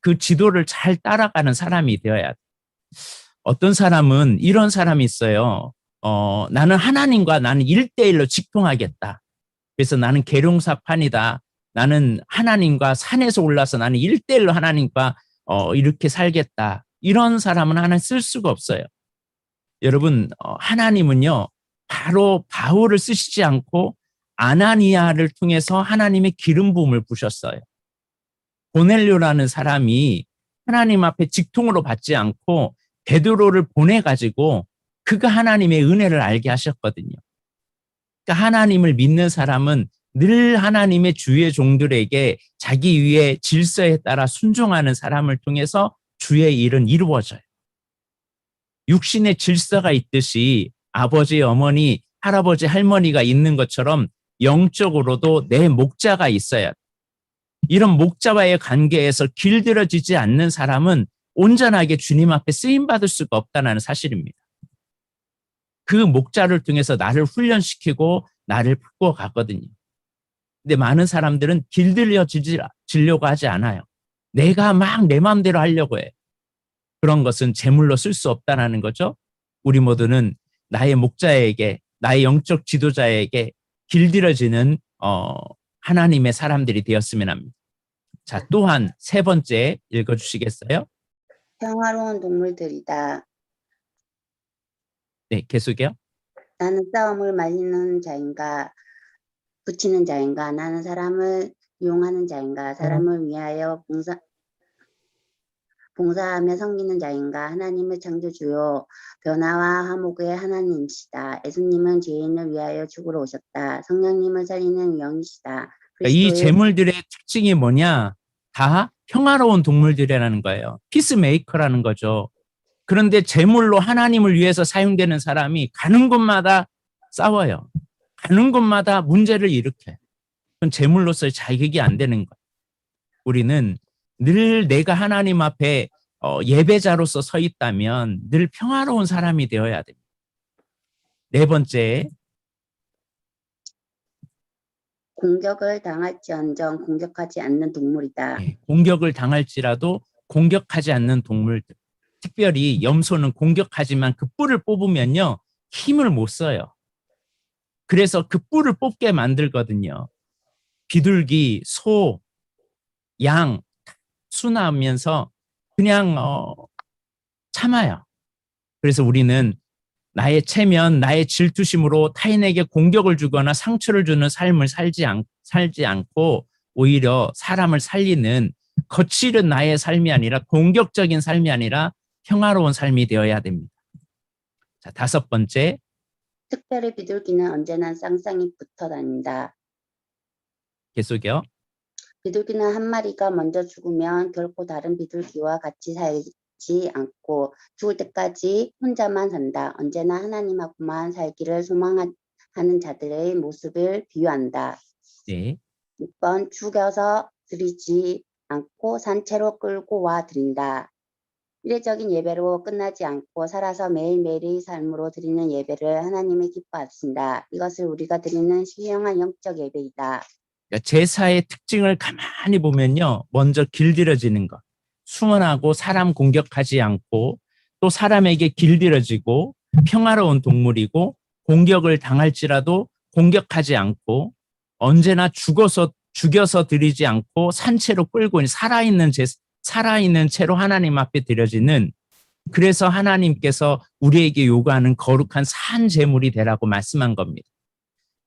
그 지도를 잘 따라가는 사람이 되어야 돼. 어떤 사람은 이런 사람이 있어요. 나는 하나님과 나는 1대1로 직통하겠다. 그래서 나는 계룡사판이다. 나는 하나님과 산에서 올라서 나는 1대1로 하나님과 이렇게 살겠다. 이런 사람은 하나 쓸 수가 없어요. 여러분, 하나님은요, 바로 바울을 쓰시지 않고 아나니아를 통해서 하나님의 기름 부음을 부셨어요. 고넬료라는 사람이 하나님 앞에 직통으로 받지 않고 베드로를 보내가지고 그가 하나님의 은혜를 알게 하셨거든요. 그러니까 하나님을 믿는 사람은 늘 하나님의 주의 종들에게 자기 위의 질서에 따라 순종하는 사람을 통해서 주의 일은 이루어져요. 육신의 질서가 있듯이 아버지, 어머니, 할아버지, 할머니가 있는 것처럼 영적으로도 내 목자가 있어야 돼. 이런 목자와의 관계에서 길들여지지 않는 사람은 온전하게 주님 앞에 쓰임받을 수가 없다는 사실입니다. 그 목자를 통해서 나를 훈련시키고 나를 바꿔가거든요. 근데 많은 사람들은 길들여지려고 하지 않아요. 내가 막 내 마음대로 하려고 해. 그런 것은 제물로 쓸 수 없다는 거죠. 우리 모두는 나의 목자에게, 나의 영적 지도자에게 길들여지는 하나님의 사람들이 되었으면 합니다. 자, 또한 세 번째 읽어주시겠어요? 평화로운 동물들이다. 네, 계속해요. 나는 싸움을 말리는 자인가, 붙이는 자인가, 나는 사람을 이용하는 자인가, 사람을 위하여 봉사하며 섬기는 자인가, 하나님의 창조주요 변화와 화목의 하나님이시다. 예수님은 죄인을 위하여 죽으러 오셨다. 성령님을 살리는 영이시다. 이 제물들의 특징이 뭐냐? 다 평화로운 동물들이라는 거예요. 피스메이커라는 거죠. 그런데 제물로 하나님을 위해서 사용되는 사람이 가는 곳마다 싸워요. 가는 곳마다 문제를 일으켜요. 그건 제물로서의 자격이 안 되는 거예요. 우리는 늘 내가 하나님 앞에 예배자로서 서 있다면 늘 평화로운 사람이 되어야 됩니다. 네 번째, 공격을 당할지언정 공격하지 않는 동물이다. 네, 공격을 당할지라도 공격하지 않는 동물들. 특별히 염소는 공격하지만 그 뿔을 뽑으면요, 힘을 못 써요. 그래서 그 뿔을 뽑게 만들거든요. 비둘기, 소, 양 순화하면서 그냥 참아요. 그래서 우리는 나의 체면, 나의 질투심으로 타인에게 공격을 주거나 상처를 주는 삶을 살지 않고 오히려 사람을 살리는 거칠은 나의 삶이 아니라 공격적인 삶이 아니라 평화로운 삶이 되어야 됩니다. 자, 다섯 번째. 특별히 비둘기는 언제나 쌍쌍이 붙어 다닌다. 계속요. 비둘기는 한 마리가 먼저 죽으면 결코 다른 비둘기와 같이 살지 않고 죽을 때까지 혼자만 산다. 언제나 하나님하고만 살기를 소망하는 자들의 모습을 비유한다. 네. 6번 죽여서 드리지 않고 산채로 끌고 와 드린다. 이례적인 예배로 끝나지 않고 살아서 매일매일의 삶으로 드리는 예배를 하나님이 기뻐하신다. 이것을 우리가 드리는 신령한 영적 예배이다. 그러니까 제사의 특징을 가만히 보면요. 먼저 길들여지는 것. 순원하고 사람 공격하지 않고 또 사람에게 길들여지고 평화로운 동물이고 공격을 당할지라도 공격하지 않고 언제나 죽여서 드리지 않고 산채로 끌고 살아있는 채로 하나님 앞에 드려지는, 그래서 하나님께서 우리에게 요구하는 거룩한 산 제물이 되라고 말씀한 겁니다.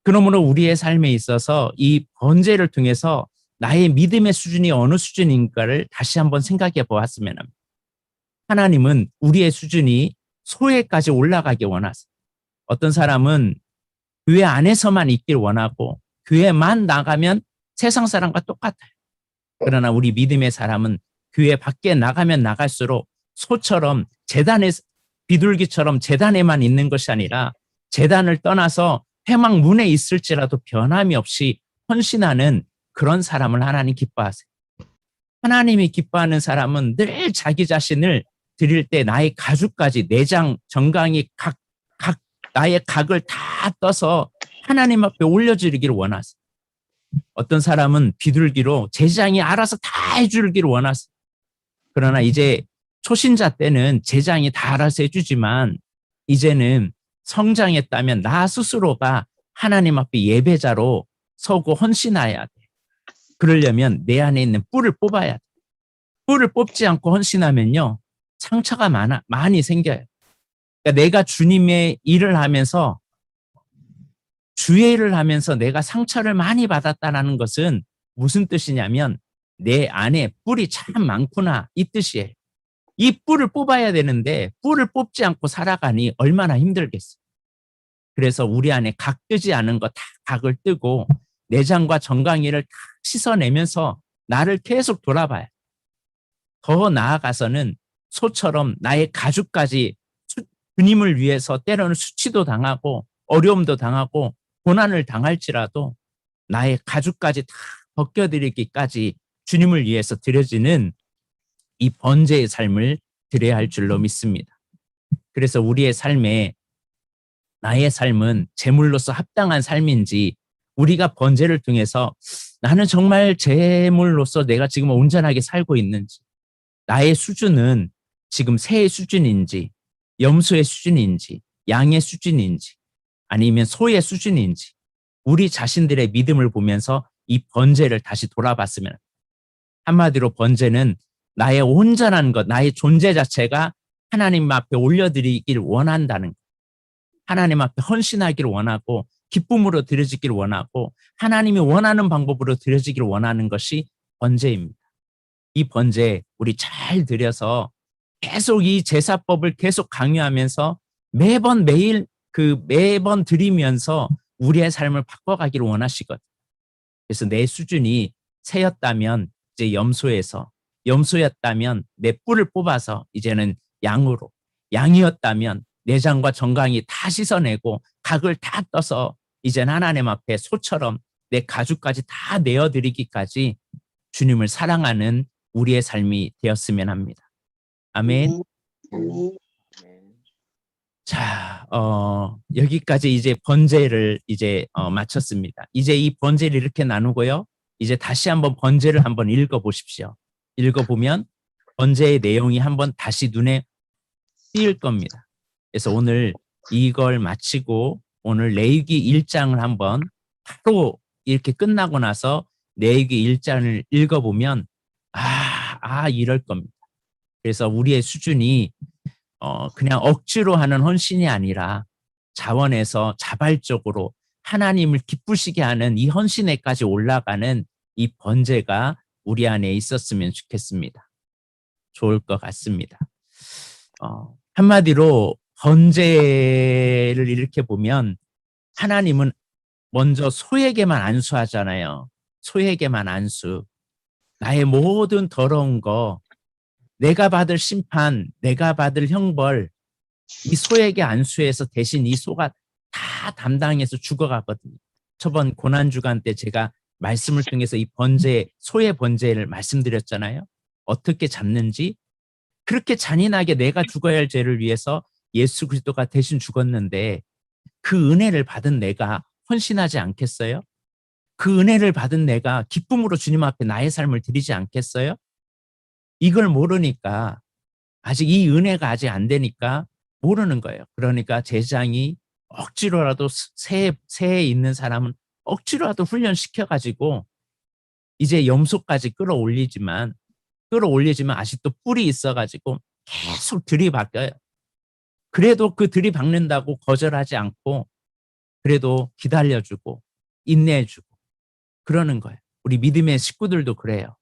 그러므로 우리의 삶에 있어서 이 번제를 통해서 나의 믿음의 수준이 어느 수준인가를 다시 한번 생각해 보았으면 합니다. 하나님은 우리의 수준이 소회까지 올라가기 원하세요. 어떤 사람은 교회 안에서만 있길 원하고 교회만 나가면 세상 사람과 똑같아요. 그러나 우리 믿음의 사람은 교회 밖에 나가면 나갈수록 소처럼 비둘기처럼 제단에만 있는 것이 아니라 제단을 떠나서 회막 문에 있을지라도 변함이 없이 헌신하는 그런 사람을 하나님 기뻐하세요. 하나님이 기뻐하는 사람은 늘 자기 자신을 드릴 때 나의 가죽까지, 내장, 정강이 각 나의 각을 다 떠서 하나님 앞에 올려드리기를 원하세요. 어떤 사람은 비둘기로 제장이 알아서 다 해주기를 원하세요. 그러나 이제 초신자 때는 제장이 다 알아서 해주지만 이제는 성장했다면 나 스스로가 하나님 앞에 예배자로 서고 헌신해야 돼. 그러려면 내 안에 있는 뿔을 뽑아야 돼. 뿔을 뽑지 않고 헌신하면요, 상처가 많이 생겨요. 그러니까 내가 주님의 일을 하면서, 주의 일을 하면서 내가 상처를 많이 받았다는 것은 무슨 뜻이냐면 내 안에 뿔이 참 많구나, 이 뜻이에요. 이 뿔을 뽑아야 되는데 뿔을 뽑지 않고 살아가니 얼마나 힘들겠어요. 그래서 우리 안에 각 뜨지 않은 거 다 각을 뜨고 내장과 정강이를 다 씻어내면서 나를 계속 돌아봐요. 더 나아가서는 소처럼 나의 가죽까지 주님을 위해서 때로는 수치도 당하고 어려움도 당하고 고난을 당할지라도 나의 가죽까지 다 벗겨드리기까지 주님을 위해서 드려지는 이 번제의 삶을 드려야 할 줄로 믿습니다. 그래서 우리의 삶에 나의 삶은 제물로서 합당한 삶인지, 우리가 번제를 통해서 나는 정말 제물로서 내가 지금 온전하게 살고 있는지, 나의 수준은 지금 새의 수준인지, 염소의 수준인지, 양의 수준인지, 아니면 소의 수준인지, 우리 자신들의 믿음을 보면서 이 번제를 다시 돌아봤으면, 한마디로 번제는 나의 온전한 것, 나의 존재 자체가 하나님 앞에 올려드리길 원한다는 것, 하나님 앞에 헌신하기를 원하고 기쁨으로 드려지기를 원하고 하나님이 원하는 방법으로 드려지기를 원하는 것이 번제입니다. 이 번제 우리 잘 드려서 계속 이 제사법을 계속 강요하면서 매번 드리면서 우리의 삶을 바꿔가기를 원하시거든요. 그래서 내 수준이 새였다면 이제 염소였다면 내 뿔을 뽑아서 이제는 양으로, 양이었다면 내장과 정강이 다 씻어내고 각을 다 떠서 이제는 하나님 앞에 소처럼 내 가죽까지 다 내어드리기까지 주님을 사랑하는 우리의 삶이 되었으면 합니다. 아멘. 아멘. 자, 여기까지 이제 번제를 이제 마쳤습니다. 이제 이 번제를 이렇게 나누고요. 이제 다시 한번 번제를 한번 읽어보십시오. 읽어보면 번제의 내용이 한번 다시 눈에 띄일 겁니다. 그래서 오늘 이걸 마치고 오늘 레위기 1장을 한번 바로 이렇게 끝나고 나서 레위기 1장을 읽어보면 이럴 겁니다. 그래서 우리의 수준이 그냥 억지로 하는 헌신이 아니라 자원해서 자발적으로 하나님을 기쁘시게 하는 이 헌신에까지 올라가는 이 번제가 우리 안에 있었으면 좋겠습니다. 좋을 것 같습니다. 한마디로 번제를 이렇게 보면 하나님은 먼저 소에게만 안수하잖아요. 소에게만 안수. 나의 모든 더러운 거, 내가 받을 심판, 내가 받을 형벌, 이 소에게 안수해서 대신 이 소가 다 담당해서 죽어가거든요. 저번 고난주간 때 제가 말씀을 통해서 이 번제, 소의 번제를 말씀드렸잖아요. 어떻게 잡는지. 그렇게 잔인하게 내가 죽어야 할 죄를 위해서 예수 그리스도가 대신 죽었는데 그 은혜를 받은 내가 헌신하지 않겠어요? 그 은혜를 받은 내가 기쁨으로 주님 앞에 나의 삶을 드리지 않겠어요? 이걸 모르니까 아직 이 은혜가 아직 안 되니까 모르는 거예요. 그러니까 제장이 억지로라도 새에 있는 사람은 억지로라도 훈련시켜가지고 이제 염소까지 끌어올리지만 아직도 뿔이 있어가지고 계속 들이박혀요. 그래도 그 들이박는다고 거절하지 않고 그래도 기다려주고 인내해주고 그러는 거예요. 우리 믿음의 식구들도 그래요.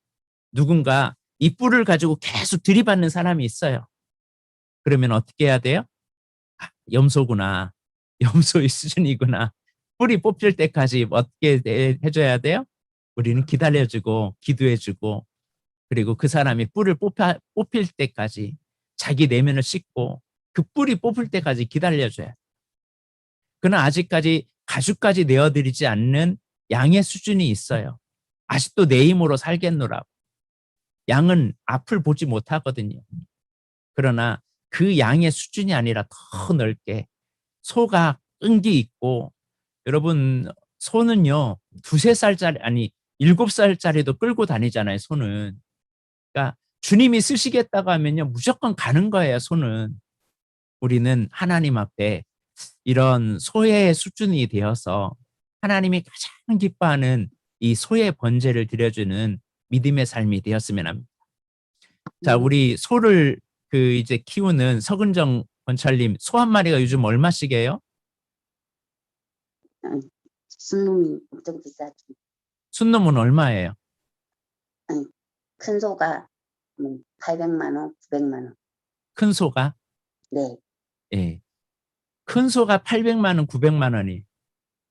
누군가 이 뿔을 가지고 계속 들이받는 사람이 있어요. 그러면 어떻게 해야 돼요? 아, 염소구나. 염소의 수준이구나. 뿔이 뽑힐 때까지 어떻게 해줘야 돼요? 우리는 기다려주고 기도해주고 그리고 그 사람이 뿔을 뽑힐 때까지 자기 내면을 씻고 그 뿔이 뽑힐 때까지 기다려줘야. 그러나 아직까지 가죽까지 내어드리지 않는 양의 수준이 있어요. 아직도 내 힘으로 살겠노라고. 양은 앞을 보지 못하거든요. 그러나 그 양의 수준이 아니라 더 넓게 소가 끈기 있고 여러분 소는요 2~3살짜리 아니 7살짜리도 끌고 다니잖아요. 소는. 그러니까 주님이 쓰시겠다고 하면요 무조건 가는 거예요. 소는. 우리는 하나님 앞에 이런 소의 수준이 되어서 하나님이 가장 기뻐하는 이 소의 번제를 드려주는 믿음의 삶이 되었으면 합니다. 자, 우리 소를 이제 키우는 서근정 권찰님, 소 한 마리가 요즘 얼마씩이에요? 순놈이 엄청 비싸지. 순놈은 얼마예요? 큰 소가 800만 원, 900만 원. 큰 소가? 네. 예. 큰 소가 800만 원, 900만 원이.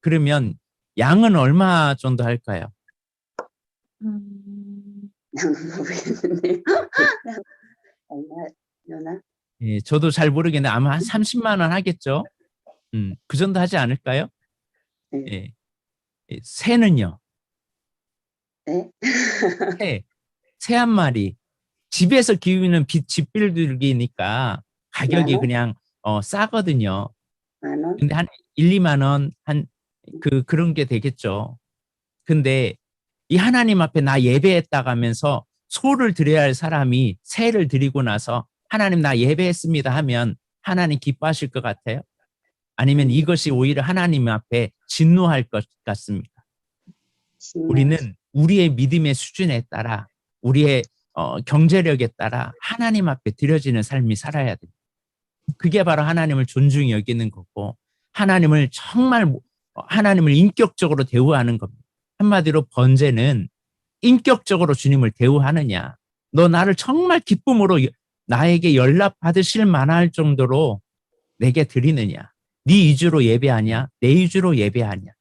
그러면 양은 얼마 정도 할까요? 모르겠는데요. 얼마나? 예, 저도 잘 모르겠는데 아마 한 30만 원 하겠죠? 그 정도 하지 않을까요? 네. 예. 예, 새는요? 네? 새 한 마리. 집에서 키우는 집빌들기니까 가격이 만 원? 그냥 싸거든요. 만 원? 근데 한 1~2만 원, 그런 게 되겠죠. 근데 이 하나님 앞에 나 예배했다고 하면서 소를 드려야 할 사람이 새를 드리고 나서 하나님 나 예배했습니다 하면 하나님 기뻐하실 것 같아요? 아니면 이것이 오히려 하나님 앞에 진노할 것 같습니까? 우리는 우리의 믿음의 수준에 따라 우리의 경제력에 따라 하나님 앞에 드려지는 삶이 살아야 돼요. 그게 바로 하나님을 존중히 여기는 거고 하나님을 정말 하나님을 인격적으로 대우하는 겁니다. 한마디로 번제는 인격적으로 주님을 대우하느냐. 너 나를 정말 기쁨으로 나에게 연락받으실 만할 정도로 내게 드리느냐. 네 위주로 예배하냐. 내 위주로 예배하냐.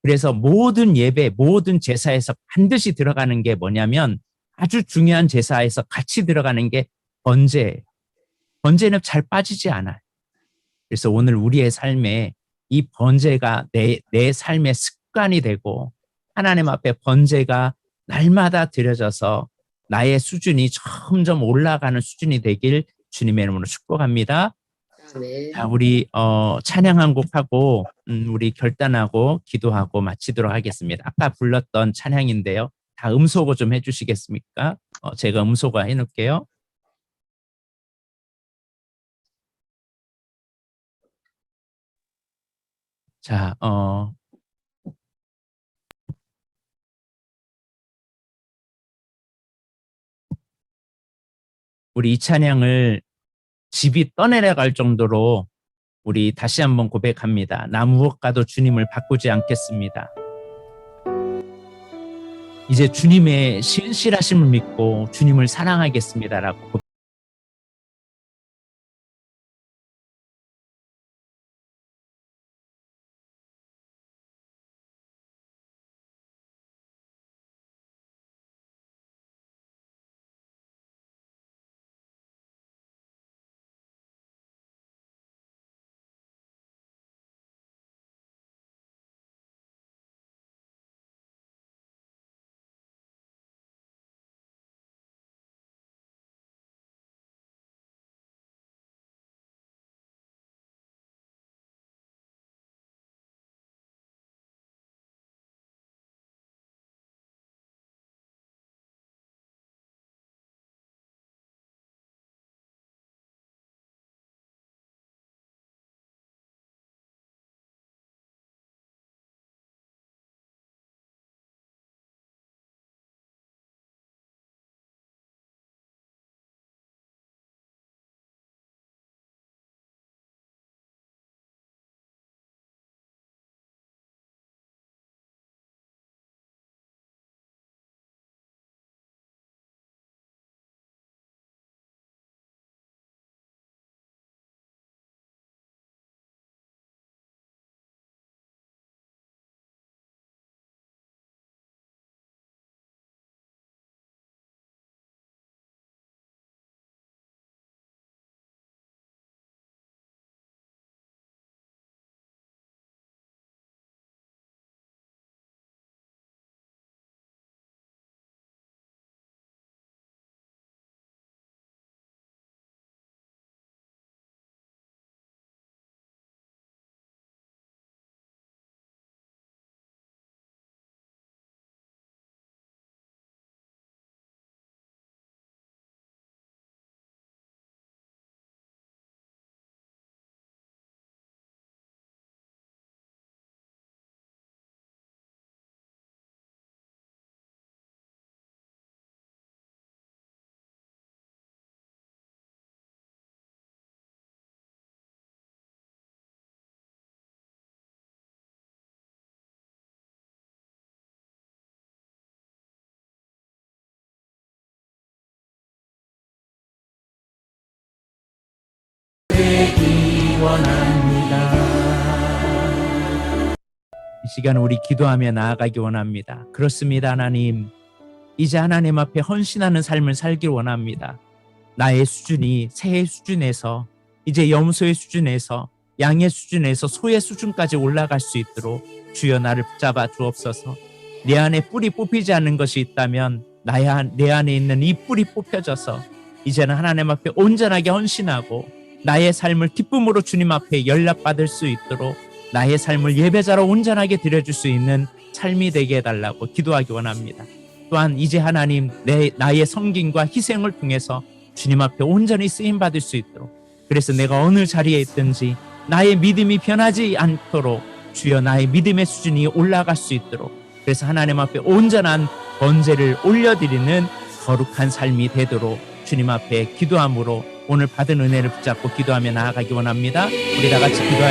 그래서 모든 예배, 모든 제사에서 반드시 들어가는 게 뭐냐면 아주 중요한 제사에서 같이 들어가는 게 번제예요. 번제는 잘 빠지지 않아요. 그래서 오늘 우리의 삶에 이 번제가 내 삶의 습관이 되고 하나님 앞에 번제가 날마다 드려져서 나의 수준이 점점 올라가는 수준이 되길 주님의 이름으로 축복합니다. 아멘. 자, 우리 찬양 한 곡 하고 우리 결단하고 기도하고 마치도록 하겠습니다. 아까 불렀던 찬양인데요. 다 음소거 좀 해주시겠습니까? 제가 음소거 해놓을게요. 자, 우리 이 찬양을 집이 떠내려갈 정도로 우리 다시 한번 고백합니다. 나 무엇과도 주님을 바꾸지 않겠습니다. 이제 주님의 신실하심을 믿고 주님을 사랑하겠습니다라고 시간 우리 기도하며 나아가기 원합니다. 그렇습니다. 하나님, 이제 하나님 앞에 헌신하는 삶을 살길 원합니다. 나의 수준이 새의 수준에서 이제 염소의 수준에서 양의 수준에서 소의 수준까지 올라갈 수 있도록 주여 나를 붙잡아 주옵소서. 내 안에 뿌리 뽑히지 않는 것이 있다면 내 안에 있는 이 뿌리 뽑혀져서 이제는 하나님 앞에 온전하게 헌신하고 나의 삶을 기쁨으로 주님 앞에 연락받을 수 있도록 나의 삶을 예배자로 온전하게 드려줄 수 있는 삶이 되게 해달라고 기도하기 원합니다. 또한 이제 하나님 나의 섬김과 희생을 통해서 주님 앞에 온전히 쓰임받을 수 있도록, 그래서 내가 어느 자리에 있든지 나의 믿음이 변하지 않도록 주여 나의 믿음의 수준이 올라갈 수 있도록, 그래서 하나님 앞에 온전한 번제를 올려드리는 거룩한 삶이 되도록 주님 앞에 기도함으로 오늘 받은 은혜를 붙잡고 기도하며 나아가기 원합니다. 우리 다 같이 기도하겠습니다.